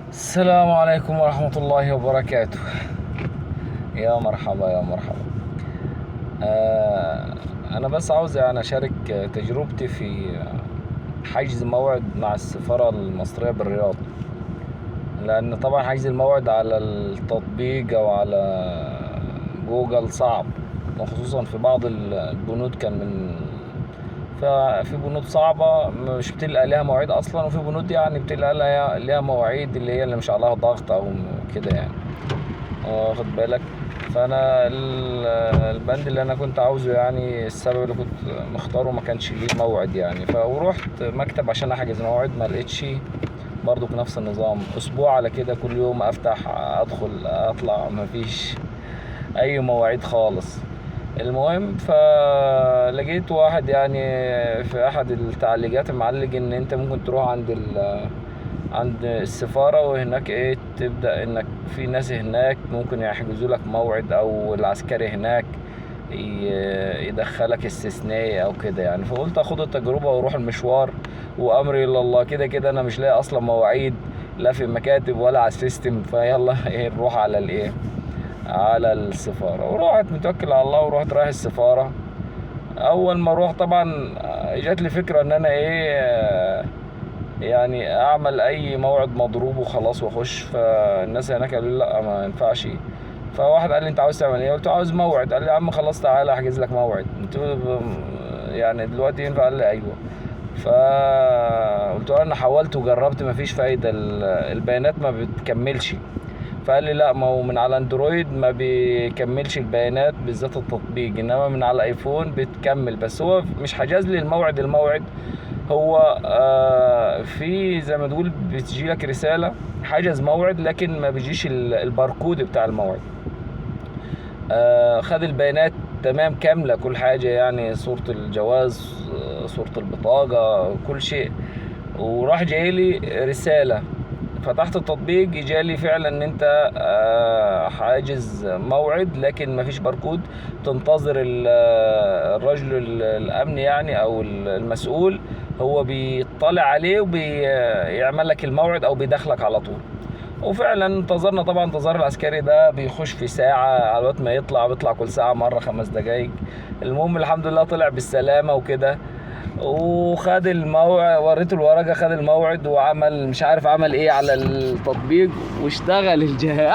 السلام عليكم ورحمة الله وبركاته. يا مرحبا يا مرحبا. أنا بس عاوز يعني أشارك تجربتي في حجز موعد مع السفارة المصرية بالرياض، لأن طبعا حجز الموعد على التطبيق أو على جوجل صعب، وخصوصا في بعض البنود كان من ففي بنود صعبة مش بتلقى لها مواعيد أصلا، وفي بنود يعني بتلقى لها مواعيد اللي مش عليها ضغط أو كده يعني، واخد بالك. فانا البند اللي انا كنت عاوزه، يعني السبب اللي كنت مختاره ما كانش ليه موعد يعني، فروحت مكتب عشان احجز موعد، ما لقيتش. برضو نفس النظام، اسبوع على كده كل يوم افتح ادخل اطلع، ما فيش اي مواعيد خالص. المهم فلقيت واحد يعني في احد التعليقات معلق ان انت ممكن تروح عند السفارة، وهناك ايه تبدأ انك في ناس هناك ممكن يحجزوا لك موعد، او العسكري هناك يدخلك استثنائي او كده يعني. فقلت اخد التجربة واروح المشوار، وامري الى الله. كده كده انا مش لاقي اصلا مواعيد، لا في مكاتب ولا على السيستم، فيلا ايه نروح على الايه، على السفارة. ورحت متوكل على الله ورحت رايح السفارة. اول ما اروح طبعا جات لي فكرة ان انا ايه، يعني اعمل اي موعد مضروب وخلاص واخش. فالناس هناك قالوا لي لا ما ينفعش. فواحد قال لي انت عاوز تعمل ايه؟ قلت له عاوز موعد. قال لي يا عم خلاص تعالى احجز لك موعد. قلت له يعني دلوقتي ينفع؟ قال لي ايوه. فقلت له انا حاولت وجربت مفيش فايده، البيانات ما بتكملش. فقال لي لا، ما هو من على اندرويد ما بيكملش البيانات بالذات التطبيق، انما من على ايفون بتكمل. بس هو مش حجز لي الموعد. هو في زي ما تقول بتجي لك رسالة حجز موعد، لكن ما بيجيش الباركود بتاع الموعد. خد البيانات تمام كاملة، كل حاجة يعني، صورة الجواز، صورة البطاقة، كل شيء. وراح جايلي رسالة، فتحت التطبيق جالي فعلا ان انت حاجز موعد، لكن مفيش باركود. تنتظر الرجل الامن يعني، او المسؤول، هو بيطلع عليه وبيعمل لك الموعد او بيدخلك على طول. وفعلا انتظرنا. طبعا انتظار العسكري ده بيخش في ساعة، على وقت ما بيطلع كل ساعة مرة 5 دقايق. المهم الحمد لله طلع بالسلامة وكده. وخد الموعد، وريته الورقة، خد الموعد وعمل مش عارف عمل ايه على التطبيق، واشتغل الجهاز